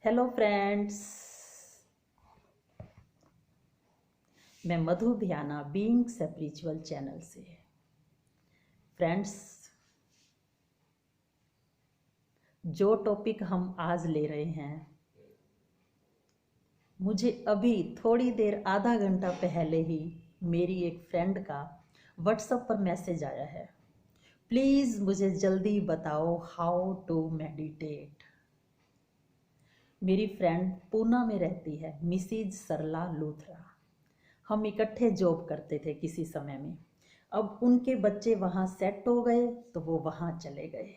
Hello friends, मैं मधु भियाना being spiritual channel से। Friends, जो टॉपिक हम आज ले रहे हैं, मुझे अभी थोड़ी देर आधा घंटा पहले ही मेरी एक फ्रेंड का व्हाट्सएप पर मैसेज आया है। प्लीज़ मुझे जल्दी बताओ हाउ टू मेडिटेट। मेरी फ्रेंड पूना में रहती है, मिसिज सरला लूथरा। हम इकट्ठे जॉब करते थे किसी समय में। अब उनके बच्चे वहाँ सेट हो गए तो वो वहाँ चले गए।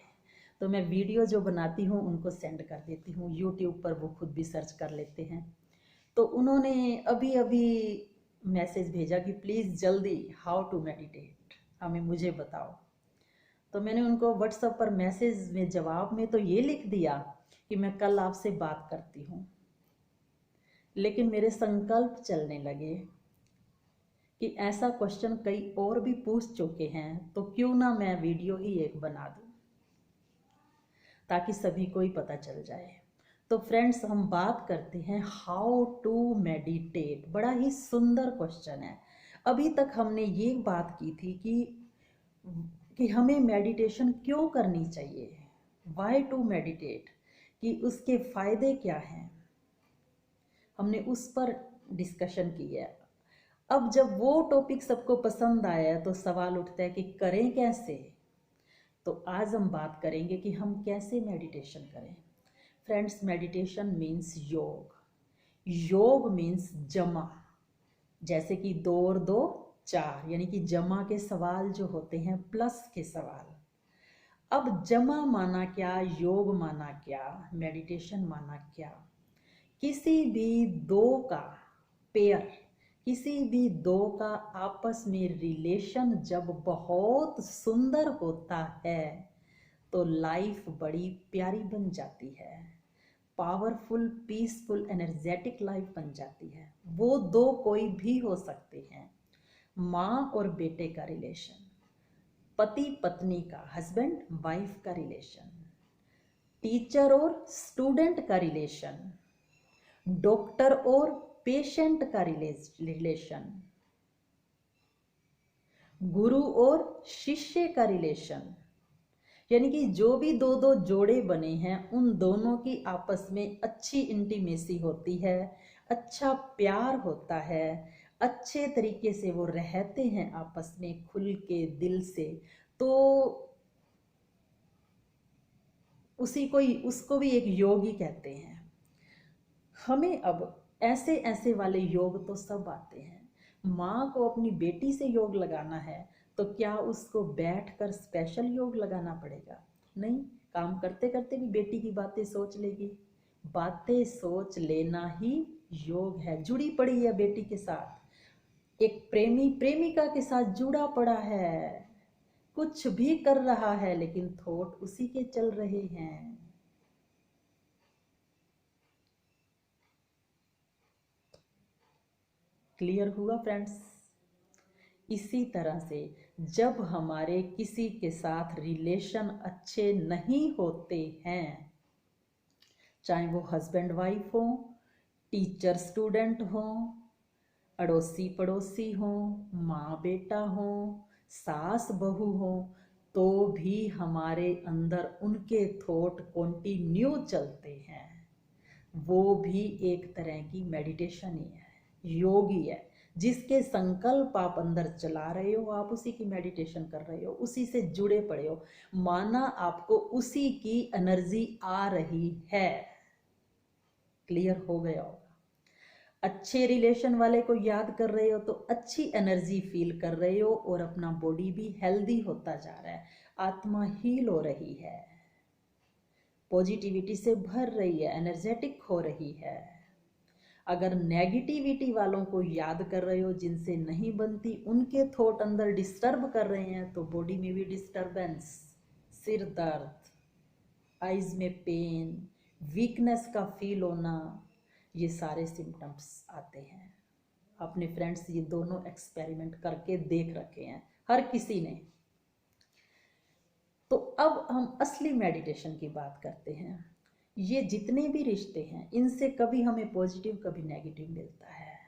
तो मैं वीडियो जो बनाती हूँ उनको सेंड कर देती हूँ, यूट्यूब पर वो खुद भी सर्च कर लेते हैं। तो उन्होंने अभी अभी मैसेज भेजा कि प्लीज़ जल्दी हाउ टू मेडिटेट मुझे बताओ। तो मैंने उनको व्हाट्सएप पर मैसेज में जवाब में तो ये लिख दिया कि मैं कल आपसे बात करती हूँ, लेकिन मेरे संकल्प चलने लगे कि ऐसा क्वेश्चन कई और भी पूछ चुके हैं, तो क्यों ना मैं वीडियो ही एक बना दूं ताकि सभी को ही पता चल जाए। तो फ्रेंड्स, हम बात करते हैं हाउ टू मेडिटेट। बड़ा ही सुंदर क्वेश्चन है। अभी तक हमने ये बात की थी कि हमें मेडिटेशन क्यों करनी चाहिए, वाई टू मेडिटेट, कि उसके फायदे क्या हैं, हमने उस पर डिस्कशन की है। अब जब वो टॉपिक सबको पसंद आया है तो सवाल उठता है कि करें कैसे। तो आज हम बात करेंगे कि हम कैसे मेडिटेशन करें। फ्रेंड्स, मेडिटेशन मीन्स योग। योग मीन्स जमा। जैसे कि 2 और 2 4, यानी कि जमा के सवाल जो होते हैं प्लस के सवाल। अब जमा माना क्या, योग माना क्या, मेडिटेशन माना क्या। किसी भी दो का पेयर, किसी भी दो का आपस में रिलेशन जब बहुत सुंदर होता है तो लाइफ बड़ी प्यारी बन जाती है, पावरफुल, पीसफुल, एनर्जेटिक लाइफ बन जाती है। वो दो कोई भी हो सकते हैं। माँ और बेटे का रिलेशन, पति पत्नी का, हस्बैंड वाइफ का रिलेशन, टीचर और स्टूडेंट का रिलेशन, डॉक्टर और पेशेंट का रिलेशन, गुरु और शिष्य का रिलेशन। यानी कि जो भी दो दो जोड़े बने हैं उन दोनों की आपस में अच्छी इंटीमेसी होती है, अच्छा प्यार होता है, अच्छे तरीके से वो रहते हैं आपस में खुल के दिल से। तो उसको भी एक योग ही कहते हैं। हमें अब ऐसे ऐसे वाले योग तो सब आते हैं। माँ को अपनी बेटी से योग लगाना है तो क्या उसको बैठकर स्पेशल योग लगाना पड़ेगा? नहीं, काम करते करते भी बेटी की बातें सोच लेगी। बातें सोच लेना ही योग है। जुड़ी पड़ी है बेटी के साथ, एक प्रेमी प्रेमिका के साथ जुड़ा पड़ा है, कुछ भी कर रहा है लेकिन थॉट उसी के चल रहे हैं। क्लियर हुआ फ्रेंड्स? इसी तरह से जब हमारे किसी के साथ रिलेशन अच्छे नहीं होते हैं, चाहे वो हस्बैंड वाइफ हो, टीचर स्टूडेंट हो, अड़ोसी पड़ोसी हो, माँ बेटा हो, सास बहू हो, तो भी हमारे अंदर उनके थॉट कंटिन्यू चलते हैं। वो भी एक तरह की मेडिटेशन ही है, योग ही है। जिसके संकल्प आप अंदर चला रहे हो, आप उसी की मेडिटेशन कर रहे हो, उसी से जुड़े पड़े हो, माना आपको उसी की एनर्जी आ रही है। क्लियर हो गया होगा? अच्छे रिलेशन वाले को याद कर रहे हो तो अच्छी एनर्जी फील कर रहे हो और अपना बॉडी भी हेल्दी होता जा रहा है, आत्मा हील हो रही है, पॉजिटिविटी से भर रही है, एनर्जेटिक हो रही है। अगर नेगेटिविटी वालों को याद कर रहे हो, जिनसे नहीं बनती, उनके थॉट अंदर डिस्टर्ब कर रहे हैं, तो बॉडी में भी डिस्टर्बेंस, सिर दर्द, आईज में पेन, वीकनेस का फील होना, ये सारे सिम्टम्स आते हैं। अपने फ्रेंड्स ये दोनों एक्सपेरिमेंट करके देख रखे हैं हर किसी ने। तो अब हम असली मेडिटेशन की बात करते हैं ये जितने भी रिश्ते हैं इनसे कभी हमें पॉजिटिव कभी नेगेटिव मिलता है,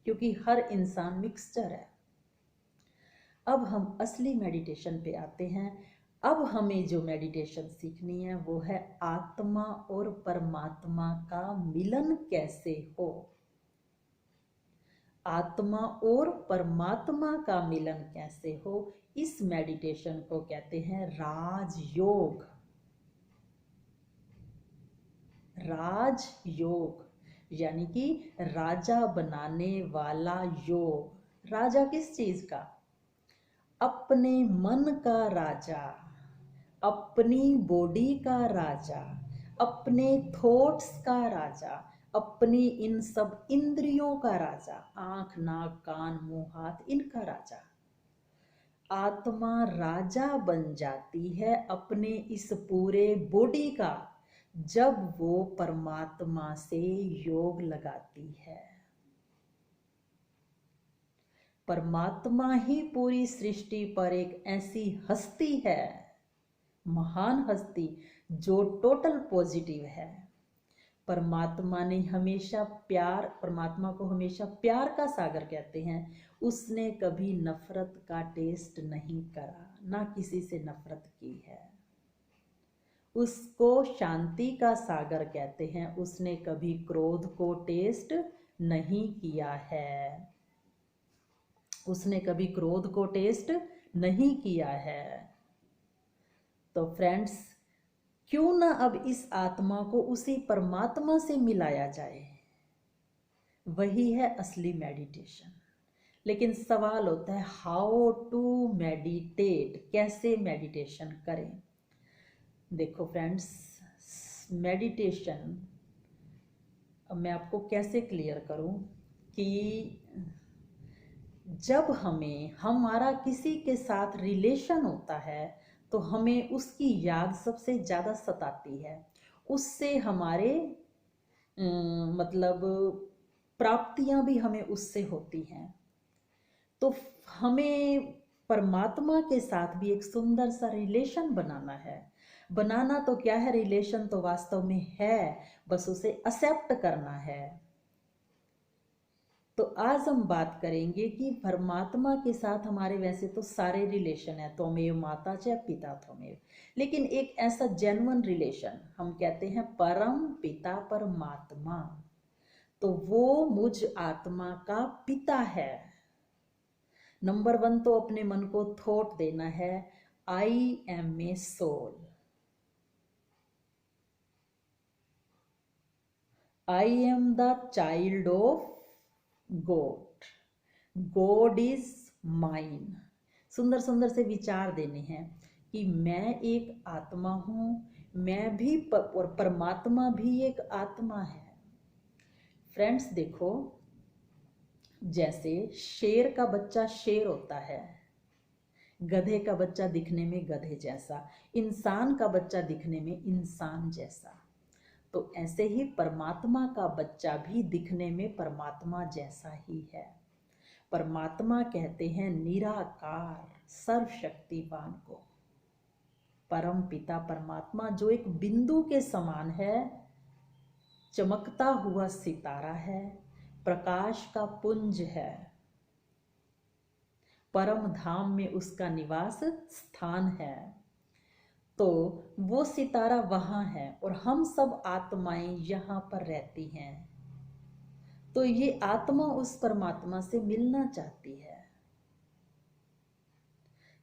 क्योंकि हर इंसान मिक्सचर है। अब हम असली मेडिटेशन पे आते हैं। अब हमें जो मेडिटेशन सीखनी है वो है आत्मा और परमात्मा का मिलन कैसे हो। आत्मा और परमात्मा का मिलन कैसे हो, इस मेडिटेशन को कहते हैं राजयोग। राजयोग यानी कि राजा बनाने वाला योग। राजा किस चीज का? अपने मन का राजा, अपनी बॉडी का राजा, अपने थॉट्स का राजा, अपनी इन सब इंद्रियों का राजा, आंख नाक कान मुंह हाथ इनका राजा। आत्मा राजा बन जाती है अपने इस पूरे बॉडी का जब वो परमात्मा से योग लगाती है। परमात्मा ही पूरी सृष्टि पर एक ऐसी हस्ती है, महान हस्ती, जो टोटल पॉजिटिव है। परमात्मा ने हमेशा प्यार, परमात्मा को हमेशा प्यार का सागर कहते हैं। उसने कभी नफरत का टेस्ट नहीं करा, ना किसी से नफरत की है। उसको शांति का सागर कहते हैं। उसने कभी क्रोध को टेस्ट नहीं किया है। उसने कभी क्रोध को टेस्ट नहीं किया है। तो फ्रेंड्स, क्यों ना अब इस आत्मा को उसी परमात्मा से मिलाया जाए। वही है असली मेडिटेशन। लेकिन सवाल होता है हाउ टू मेडिटेट, कैसे मेडिटेशन करें। देखो फ्रेंड्स, मेडिटेशन अब मैं आपको कैसे क्लियर करूं कि जब हमारा किसी के साथ रिलेशन होता है तो हमें उसकी याद सबसे ज़्यादा सताती है। उससे हमारे मतलब प्राप्तियां भी हमें उससे होती हैं। तो हमें परमात्मा के साथ भी एक सुंदर सा रिलेशन बनाना है। बनाना तो क्या है, रिलेशन तो वास्तव में है, बस उसे एक्सेप्ट करना है। तो आज हम बात करेंगे कि परमात्मा के साथ हमारे वैसे तो सारे रिलेशन है, त्वमेव माता च पिता त्वमेव, लेकिन एक ऐसा जेन्युइन रिलेशन हम कहते हैं परम पिता परमात्मा। तो वो मुझ आत्मा का पिता है। नंबर 1 तो अपने मन को थॉट देना है, I am a soul. I am the child of God, God is mine. सुंदर सुंदर से विचार देने हैं कि मैं एक आत्मा हूं, मैं भी और परमात्मा भी एक आत्मा है। फ्रेंड्स देखो, जैसे शेर का बच्चा शेर होता है, गधे का बच्चा दिखने में गधे जैसा, इंसान का बच्चा दिखने में इंसान जैसा, तो ऐसे ही परमात्मा का बच्चा भी दिखने में परमात्मा जैसा ही है। परमात्मा कहते हैं निराकार सर्वशक्तिवान को। परम पिता परमात्मा जो एक बिंदु के समान है, चमकता हुआ सितारा है, प्रकाश का पुंज है, परम धाम में उसका निवास स्थान है। तो वो सितारा वहां है और हम सब आत्माएं यहाँ पर रहती हैं। तो ये आत्मा उस परमात्मा से मिलना चाहती है।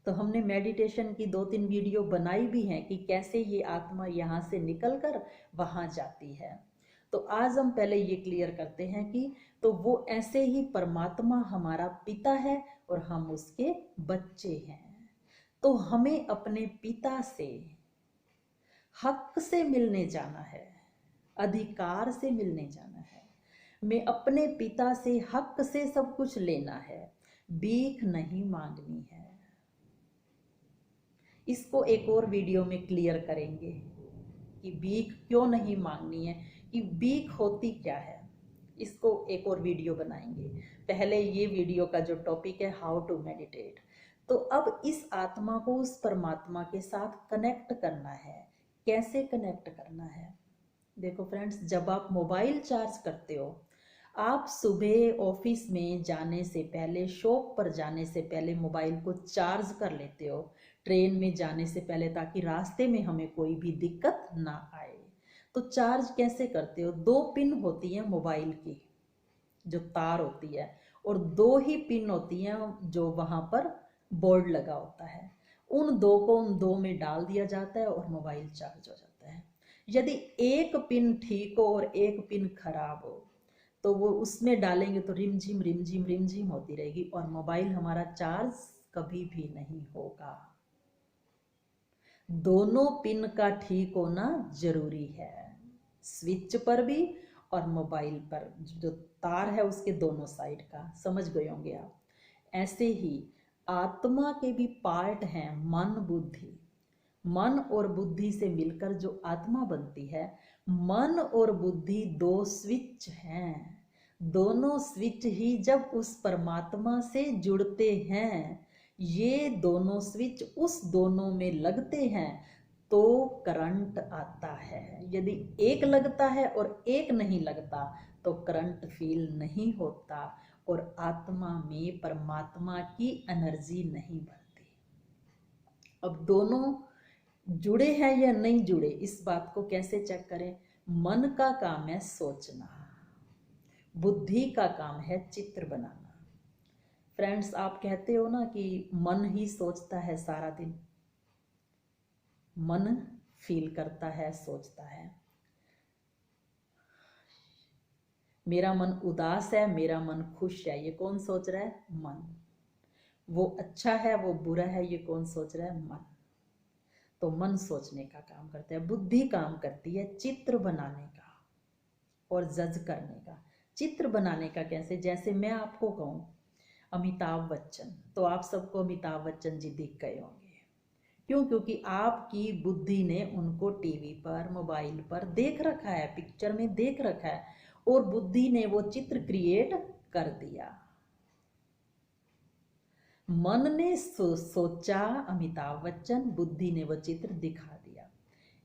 तो हमने मेडिटेशन की 2-3 वीडियो बनाई भी हैं कि कैसे ये आत्मा यहाँ से निकलकर वहां जाती है। तो आज हम पहले ये क्लियर करते हैं कि तो वो ऐसे ही परमात्मा हमारा पिता है और हम उसके बच्चे हैं। तो हमें अपने पिता से हक से मिलने जाना है, अधिकार से मिलने जाना है। मैं अपने पिता से हक से सब कुछ लेना है, भीख नहीं मांगनी है। इसको एक और वीडियो में क्लियर करेंगे कि भीख क्यों नहीं मांगनी है, कि भीख होती क्या है। इसको एक और वीडियो बनाएंगे। पहले ये वीडियो का जो टॉपिक है हाउ टू मेडिटेट। तो अब इस आत्मा को उस परमात्मा के साथ कनेक्ट करना है। कैसे कनेक्ट करना है? देखो फ्रेंड्स, जब आप मोबाइल चार्ज करते हो, आप सुबह ऑफिस में जाने से पहले, शॉप पर जाने से पहले मोबाइल को चार्ज कर लेते हो, ट्रेन में जाने से पहले, ताकि रास्ते में हमें कोई भी दिक्कत ना आए। तो चार्ज कैसे करते हो? दो पिन होती है मोबाइल की, जो तार होती है, और दो ही पिन होती हैं जो वहां पर बोर्ड लगा होता है। उन दो को उन दो में डाल दिया जाता है और मोबाइल चार्ज हो जाता है। यदि एक पिन ठीक हो और एक पिन खराब हो, तो वो उसमें डालेंगे तो रिमझिम रिमझिम रिमझिम होती रहेगी और मोबाइल हमारा चार्ज कभी भी नहीं होगा। दोनों पिन का ठीक होना जरूरी है, स्विच पर भी और मोबाइल पर जो तार है उसके दोनों साइड का। समझ गए होंगे आप। ऐसे ही आत्मा के भी पार्ट हैं मन बुद्धि। मन और बुद्धि से मिलकर जो आत्मा बनती है, मन और बुद्धि दो स्विच हैं। दोनों स्विच ही जब उस परमात्मा से जुड़ते हैं, ये दोनों स्विच उस दोनों में लगते हैं, तो करंट आता है। यदि एक लगता है और एक नहीं लगता तो करंट फील नहीं होता और आत्मा में परमात्मा की एनर्जी नहीं बढ़ती। अब दोनों जुड़े हैं या नहीं जुड़े, इस बात को कैसे चेक करें? मन का काम है सोचना, बुद्धि का काम है चित्र बनाना। फ्रेंड्स, आप कहते हो ना कि मन ही सोचता है सारा दिन, मन फील करता है, सोचता है। मेरा मन उदास है, मेरा मन खुश है, ये कौन सोच रहा है? मन। वो अच्छा है, वो बुरा है, ये कौन सोच रहा है? मन। तो मन सोचने का काम करता है, बुद्धि काम करती है चित्र बनाने का और जज करने का। चित्र बनाने का कैसे? जैसे मैं आपको कहूँ अमिताभ बच्चन, तो आप सबको अमिताभ बच्चन जी दिख गए होंगे। क्यों? क्योंकि आपकी बुद्धि ने उनको टीवी पर, मोबाइल पर देख रखा है, पिक्चर में देख रखा है, और बुद्धि ने वो चित्र क्रिएट कर दिया। मन ने सोचा अमिताभ बच्चन, बुद्धि ने वो चित्र दिखा दिया।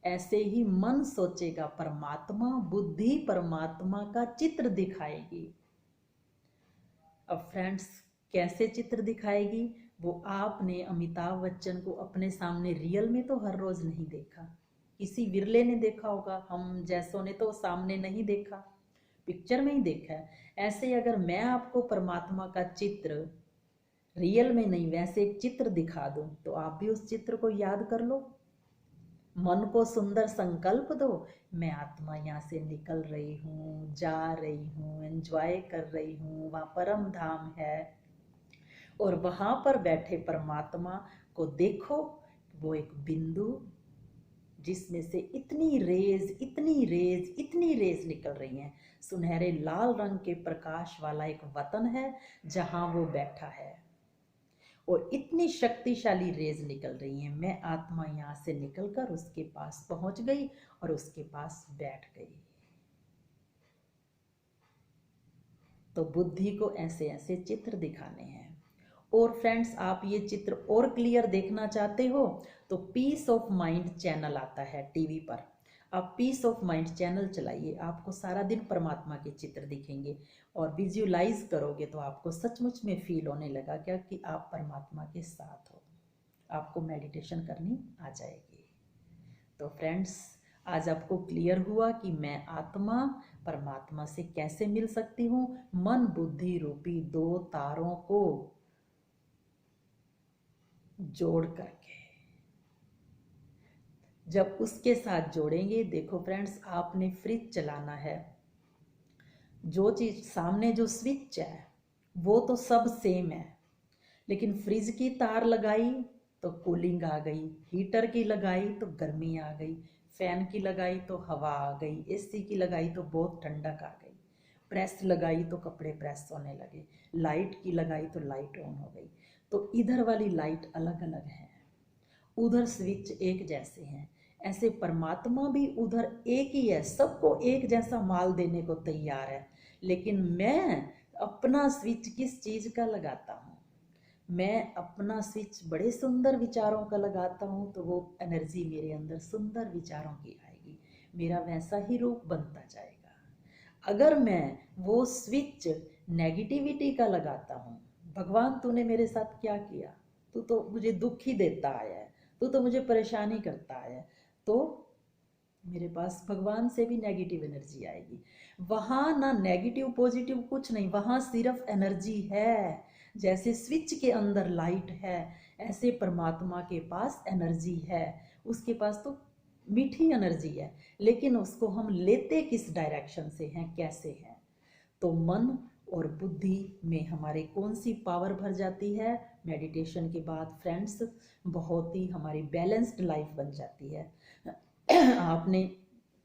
ऐसे ही मन सोचेगा परमात्मा, बुद्धि परमात्मा का चित्र दिखाएगी। अब फ्रेंड्स, कैसे चित्र दिखाएगी? वो आपने अमिताभ बच्चन को अपने सामने रियल में तो हर रोज नहीं देखा, किसी विरले ने देखा होगा, हम जैसों ने तो सामने नहीं देखा, पिक्चर में ही देखा है। ऐसे अगर मैं आपको परमात्मा का चित्र रियल में नहीं, वैसे एक चित्र दिखा दूं, तो आप भी उस चित्र को याद कर लो। मन को सुंदर संकल्प दो, मैं आत्मा यहाँ से निकल रही हूँ, जा रही हूँ, एंजॉय कर रही हूँ, वहाँ परम धाम है, और वहां पर बैठे परमात्मा को देखो। वो एक बिंदु जिसमें से इतनी रेज इतनी रेज इतनी रेज निकल रही हैं, सुनहरे लाल रंग के प्रकाश वाला एक वतन है जहां वो बैठा है, और इतनी शक्तिशाली रेज निकल रही हैं। मैं आत्मा यहाँ से निकलकर उसके पास पहुंच गई और उसके पास बैठ गई। तो बुद्धि को ऐसे ऐसे चित्र दिखाने हैं। और फ्रेंड्स, आप ये चित्र और क्लियर देखना चाहते हो तो पीस ऑफ माइंड चैनल आता है टीवी पर। आप पीस ऑफ माइंड चैनल चलाइए, आपको सारा दिन परमात्मा के चित्र दिखेंगे, और विजुअलाइज करोगे तो आपको सचमुच में फील होने लगा क्या कि आप परमात्मा के साथ हो, आपको मेडिटेशन करनी आ जाएगी। तो फ्रेंड्स, आज आपको क्लियर हुआ कि मैं आत्मा परमात्मा से कैसे मिल सकती हूँ। मन बुद्धि रूपी दो तारों को जोड़ करके, जब उसके साथ जोड़ेंगे, देखो फ्रेंड्स, आपने फ्रिज चलाना है, जो चीज सामने जो स्विच है वो तो सब सेम है, लेकिन फ्रिज की तार लगाई तो कूलिंग आ गई, हीटर की लगाई तो गर्मी आ गई, फैन की लगाई तो हवा आ गई, एसी की लगाई तो बहुत ठंडक आ गई, प्रेस लगाई तो कपड़े प्रेस होने लगे, लाइट की लगाई तो लाइट ऑन हो गई। तो इधर वाली लाइट अलग अलग है, उधर स्विच एक जैसे हैं। ऐसे परमात्मा भी उधर एक ही है, सबको एक जैसा माल देने को तैयार है, लेकिन मैं अपना स्विच किस चीज का लगाता हूँ? मैं अपना स्विच बड़े सुंदर विचारों का लगाता हूँ तो वो एनर्जी मेरे अंदर सुंदर विचारों की आएगी। मेरा वैसा ही रूप बनता जाएगा। अगर मैं वो स्विच नेगेटिविटी का लगाता हूँ, भगवान तूने मेरे साथ क्या किया, तू तो मुझे दुख ही देता आया है, तू तो मुझे परेशानी करता आया है, तो मेरे पास भगवान से भी नेगेटिव एनर्जी आएगी। वहाँ ना नेगेटिव पॉजिटिव कुछ नहीं, वहाँ सिर्फ एनर्जी है। जैसे स्विच के अंदर लाइट है, ऐसे परमात्मा के पास एनर्जी है। उसके पास तो मीठी एनर्जी है, लेकिन उसको हम लेते किस डायरेक्शन से हैं, कैसे हैं। तो मन और बुद्धि में हमारे कौन सी पावर भर जाती है मेडिटेशन के बाद फ्रेंड्स, बहुत ही हमारी बैलेंस्ड लाइफ बन जाती है। आपने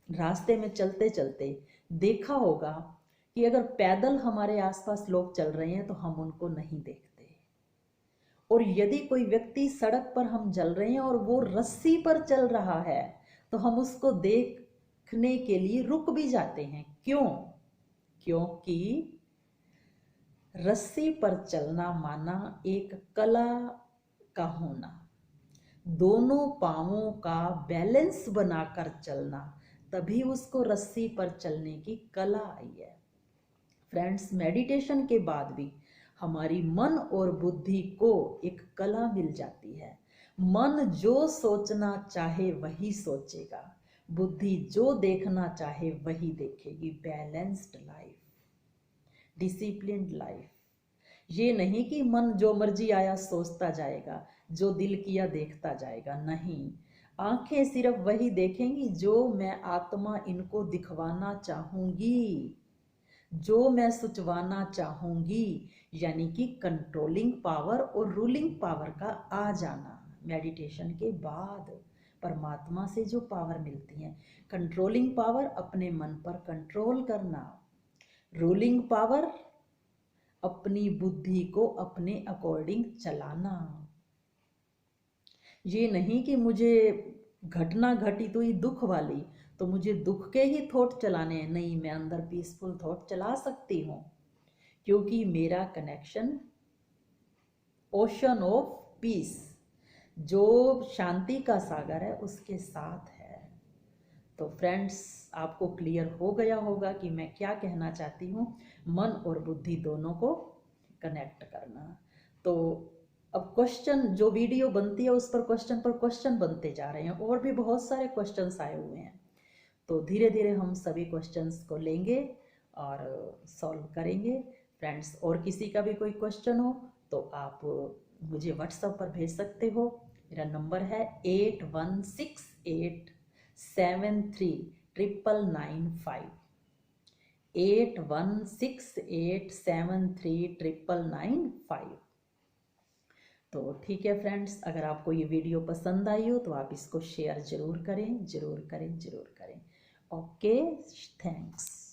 रास्ते में चलते चलते देखा होगा कि अगर पैदल हमारे आसपास लोग चल रहे हैं तो हम उनको नहीं देखते, और यदि कोई व्यक्ति सड़क पर हम चल रहे हैं और वो रस्सी पर चल रहा है तो हम उसको देखने के लिए रुक भी जाते हैं। क्यों? क्योंकि रस्सी पर चलना माना एक कला का होना, दोनों पांवों का बैलेंस बनाकर चलना, तभी उसको रस्सी पर चलने की कला आई है। फ्रेंड्स, मेडिटेशन के बाद भी हमारी मन और बुद्धि को एक कला मिल जाती है। मन जो सोचना चाहे वही सोचेगा, बुद्धि जो देखना चाहे वही देखेगी। Balanced life, disciplined life. ये नहीं कि मन जो मर्जी आया सोचता जाएगा, जो दिल किया देखता जाएगा, नहीं। आंखें सिर्फ वही देखेंगी जो मैं आत्मा इनको दिखवाना चाहूंगी, जो मैं सुचवाना चाहूंगी, यानी कि कंट्रोलिंग पावर और रूलिंग पावर का आ जाना। मेडिटेशन के बाद परमात्मा से जो पावर मिलती है, कंट्रोलिंग पावर अपने मन पर कंट्रोल करना, रूलिंग पावर अपनी बुद्धि को अपने अकॉर्डिंग चलाना। ये नहीं कि मुझे घटना घटी तो ये दुख वाली, तो मुझे दुख के ही थॉट चलाने हैं, नहीं, मैं अंदर पीसफुल थॉट चला सकती हूँ, क्योंकि मेरा कनेक्शन ओशन ऑफ पीस, जो शांति का सागर है, उसके साथ है। तो फ्रेंड्स, आपको क्लियर हो गया होगा कि मैं क्या कहना चाहती हूँ, मन और बुद्धि दोनों को कनेक्ट करना। तो अब क्वेश्चन, जो वीडियो बनती है उस पर क्वेश्चन बनते जा रहे हैं, और भी बहुत सारे क्वेश्चंस आए हुए हैं, तो धीरे धीरे हम सभी क्वेश्चंस को लेंगे और सॉल्व करेंगे। फ्रेंड्स, और किसी का भी कोई क्वेश्चन हो तो आप मुझे व्हाट्सएप पर भेज सकते हो। मेरा नंबर है 8168739995, 8168739995। तो ठीक है फ्रेंड्स, अगर आपको ये वीडियो पसंद आई हो तो आप इसको शेयर ज़रूर करें, ज़रूर करें, ज़रूर करें। Okay, thanks.